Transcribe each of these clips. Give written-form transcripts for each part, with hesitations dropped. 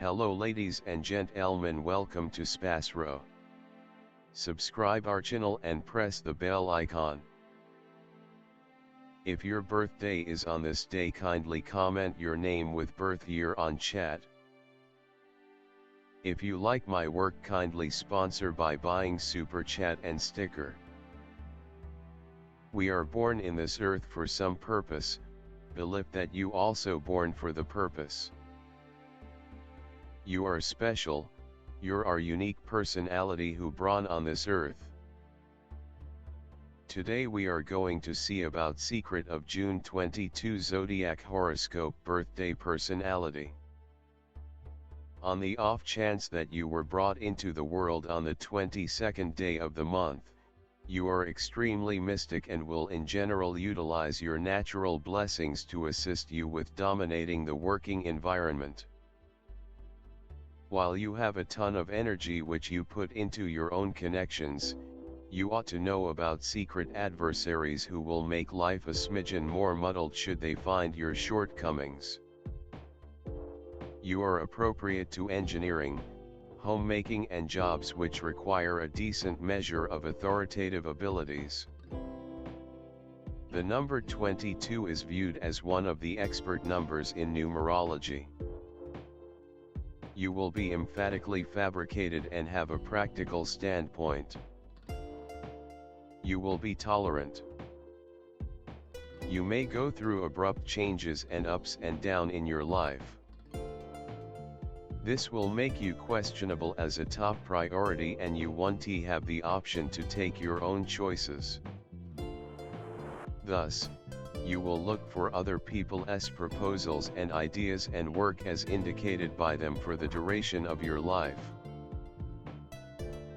Hello ladies and gentlemen, welcome to SPASRO. Subscribe our channel and press the bell icon. If your birthday is on this day, kindly comment your name with birth year on chat. If you like my work, kindly sponsor by buying super chat and sticker. We are born in this earth for some purpose, believe that you also born for the purpose. You are special, you're our unique personality who born on this earth. Today we are going to see about secret of June 22 Zodiac horoscope birthday personality. On the off chance that you were brought into the world on the 22nd day of the month, you are extremely mystic and will in general utilize your natural blessings to assist you with dominating the working environment. While you have a ton of energy which you put into your own connections, you ought to know about secret adversaries who will make life a smidgen more muddled should they find your shortcomings. You are appropriate to engineering, homemaking and jobs which require a decent measure of authoritative abilities. The number 22 is viewed as one of the expert numbers in numerology. You will be emphatically fabricated and have a practical standpoint. You will be tolerant. You may go through abrupt changes and ups and down in your life. This will make you questionable as a top priority and you want to have the option to take your own choices. Thus, you will look for other people's proposals and ideas and work as indicated by them for the duration of your life.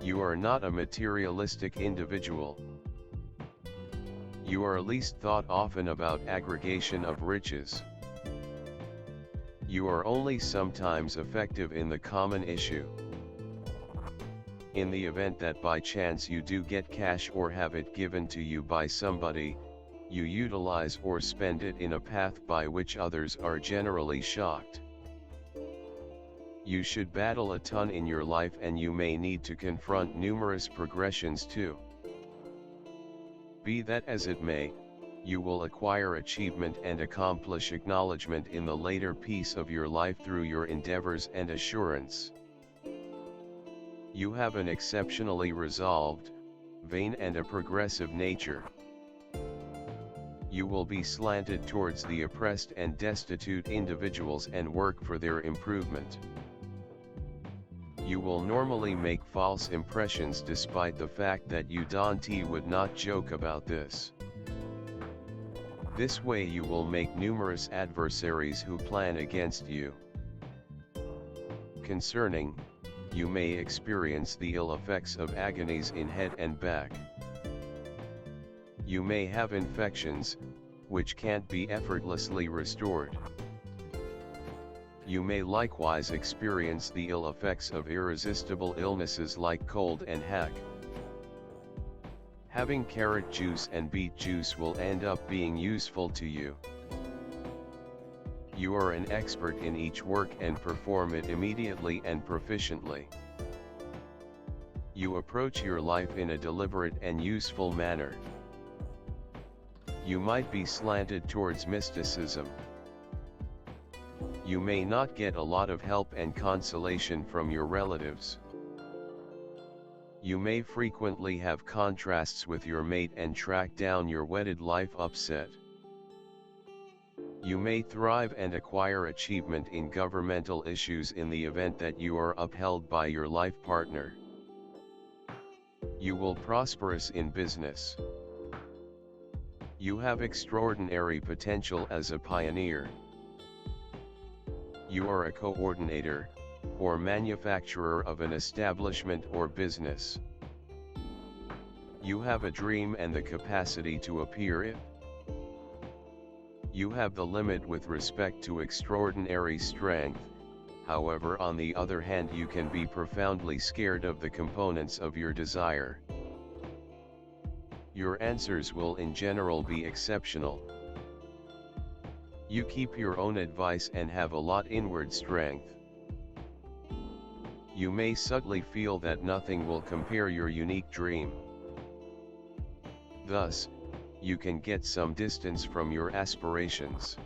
You are not a materialistic individual. You are least thought often about aggregation of riches. You are only sometimes effective in the common issue. In the event that by chance you do get cash or have it given to you by somebody, you utilize or spend it in a path by which others are generally shocked. You should battle a ton in your life and you may need to confront numerous progressions too. Be that as it may, you will acquire achievement and accomplish acknowledgement in the later piece of your life through your endeavors and assurance. You have an exceptionally resolved, vain and a progressive nature. You will be slanted towards the oppressed and destitute individuals and work for their improvement. You will normally make false impressions despite the fact that you would not joke about this. This way you will make numerous adversaries who plan against you. Concerning, you may experience the ill effects of agonies in head and back. You may have infections, which can't be effortlessly restored. You may likewise experience the ill effects of irresistible illnesses like cold and hack. Having carrot juice and beet juice will end up being useful to you. You are an expert in each work and perform it immediately and proficiently. You approach your life in a deliberate and useful manner. You might be slanted towards mysticism. You may not get a lot of help and consolation from your relatives. You may frequently have contrasts with your mate and track down your wedded life upset. You may thrive and acquire achievement in governmental issues in the event that you are upheld by your life partner. You will prosperous in business. You have extraordinary potential as a pioneer. You are a coordinator, or manufacturer of an establishment or business. You have a dream and the capacity to appear it. You have the limit with respect to extraordinary strength, however on the other hand you can be profoundly scared of the components of your desire. Your answers will in general be exceptional. You keep your own advice and have a lot inward strength. You may subtly feel that nothing will compare your unique dream. Thus, you can get some distance from your aspirations.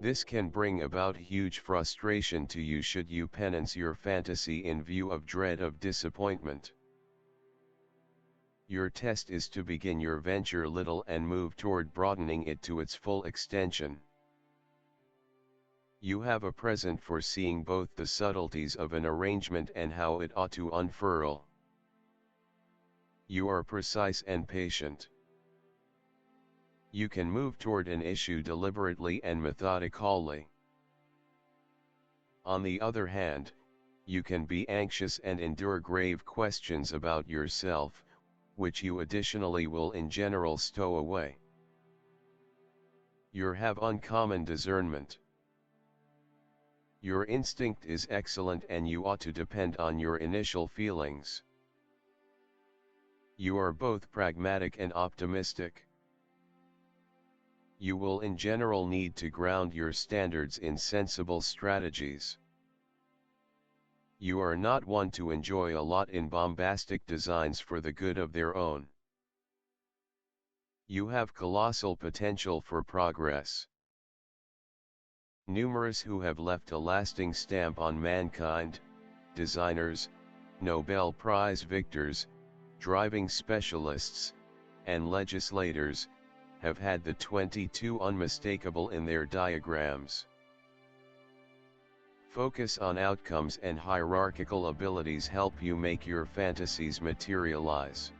This can bring about huge frustration to you should you penance your fantasy in view of dread of disappointment. Your test is to begin your venture little and move toward broadening it to its full extension. You have a present for seeing both the subtleties of an arrangement and how it ought to unfurl. You are precise and patient. You can move toward an issue deliberately and methodically. On the other hand, you can be anxious and endure grave questions about yourself, which you additionally will in general stow away. You have uncommon discernment. Your instinct is excellent and you ought to depend on your initial feelings. You are both pragmatic and optimistic. You will in general need to ground your standards in sensible strategies. You are not one to enjoy a lot in bombastic designs for the good of their own. You have colossal potential for progress. Numerous who have left a lasting stamp on mankind, designers, Nobel Prize victors, driving specialists, and legislators, have had the 22 unmistakable in their diagrams. Focus on outcomes and hierarchical abilities help you make your fantasies materialize.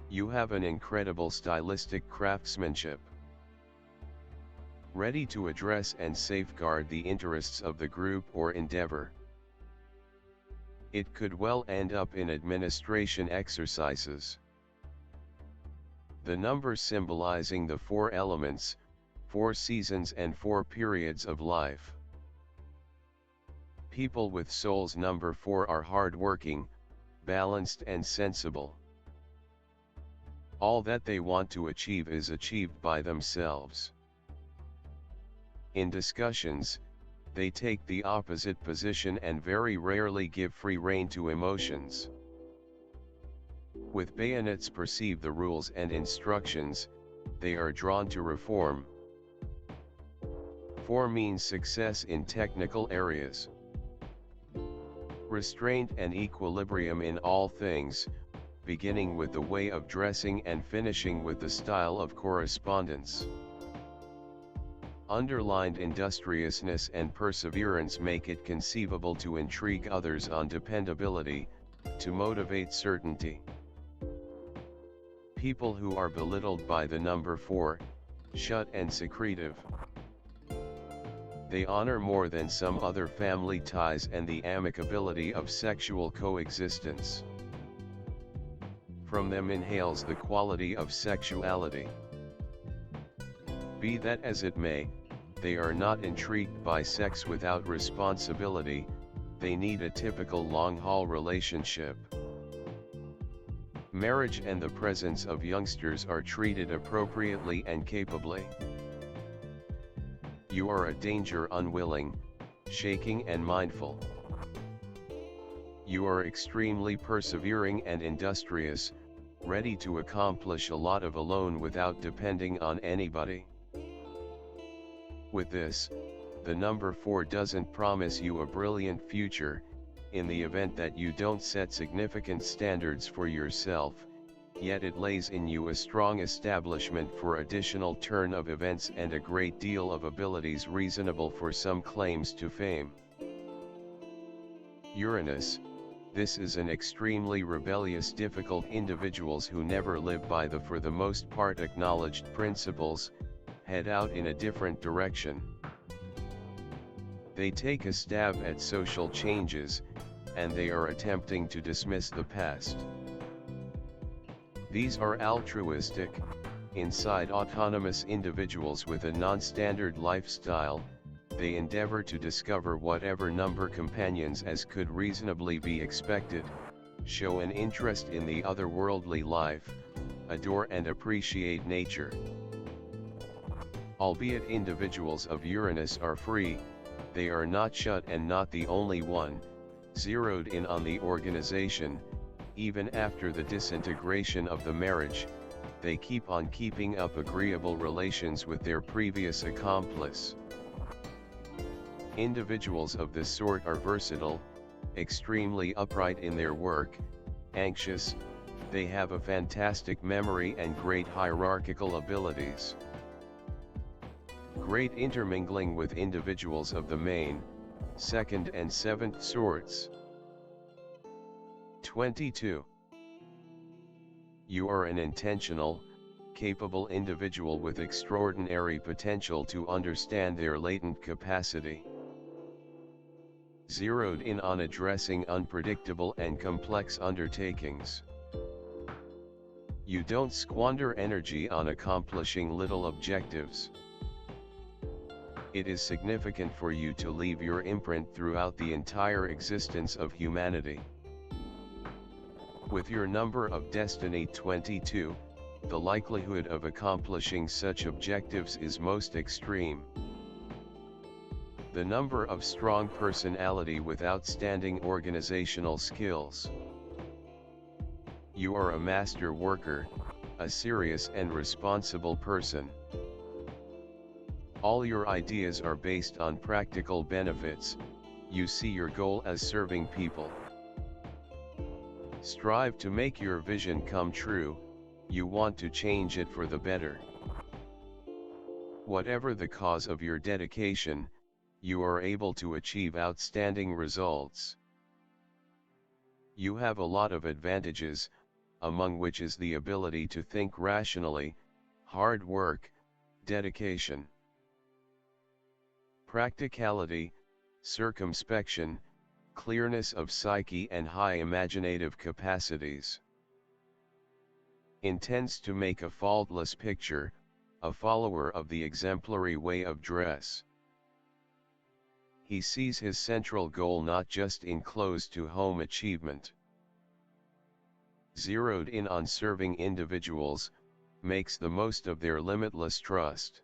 You have an incredible stylistic craftsmanship. Ready to address and safeguard the interests of the group or endeavor. It could well end up in administration exercises. The numbers symbolizing the 4 elements, 4 seasons and 4 periods of life. People with soul's number 4 are hard-working, balanced and sensible. All that they want to achieve is achieved by themselves. In discussions, they take the opposite position and very rarely give free rein to emotions. With bayonets perceive the rules and instructions, they are drawn to reform. 4 means success in technical areas. Restraint and equilibrium in all things, beginning with the way of dressing and finishing with the style of correspondence. Underlined industriousness and perseverance make it conceivable to intrigue others on dependability, to motivate certainty. People who are belittled by the number 4, shut and secretive. They honor more than some other family ties and the amicability of sexual coexistence. From them inhales the quality of sexuality. Be that as it may, they are not intrigued by sex without responsibility, they need a typical long-haul relationship. Marriage and the presence of youngsters are treated appropriately and capably. You are a danger unwilling, shaking and mindful. You are extremely persevering and industrious, ready to accomplish a lot of alone without depending on anybody. With this, the number 4 doesn't promise you a brilliant future, in the event that you don't set significant standards for yourself, yet it lays in you a strong establishment for additional turn of events and a great deal of abilities reasonable for some claims to fame. Uranus, this is an extremely rebellious difficult individuals who never live by the for the most part acknowledged principles, head out in a different direction. They take a stab at social changes, and they are attempting to dismiss the past. These are altruistic, inside autonomous individuals with a non-standard lifestyle. They endeavor to discover whatever number companions as could reasonably be expected, show an interest in the otherworldly life, adore and appreciate nature. Albeit individuals of Uranus are free, they are not shut and not the only one, zeroed in on the organization. Even after the disintegration of the marriage, they keep on keeping up agreeable relations with their previous accomplice. Individuals of this sort are versatile, extremely upright in their work, anxious, they have a fantastic memory and great hierarchical abilities. Great intermingling with individuals of the main, second and seventh sorts. 22. You are an intentional, capable individual with extraordinary potential to understand their latent capacity. Zeroed in on addressing unpredictable and complex undertakings. You don't squander energy on accomplishing little objectives. It is significant for you to leave your imprint throughout the entire existence of humanity. With your number of destiny 22, the likelihood of accomplishing such objectives is most extreme. The number of strong personality with outstanding organizational skills. You are a master worker, a serious and responsible person. All your ideas are based on practical benefits, you see your goal as serving people. Strive to make your vision come true, you want to change it for the better. Whatever the cause of your dedication, you are able to achieve outstanding results. You have a lot of advantages, among which is the ability to think rationally, hard work, dedication, practicality, circumspection, clearness of psyche and high imaginative capacities. Intends to make a faultless picture, a follower of the exemplary way of dress. He sees his central goal not just in close-to-home achievement. Zeroed in on serving individuals, makes the most of their limitless trust.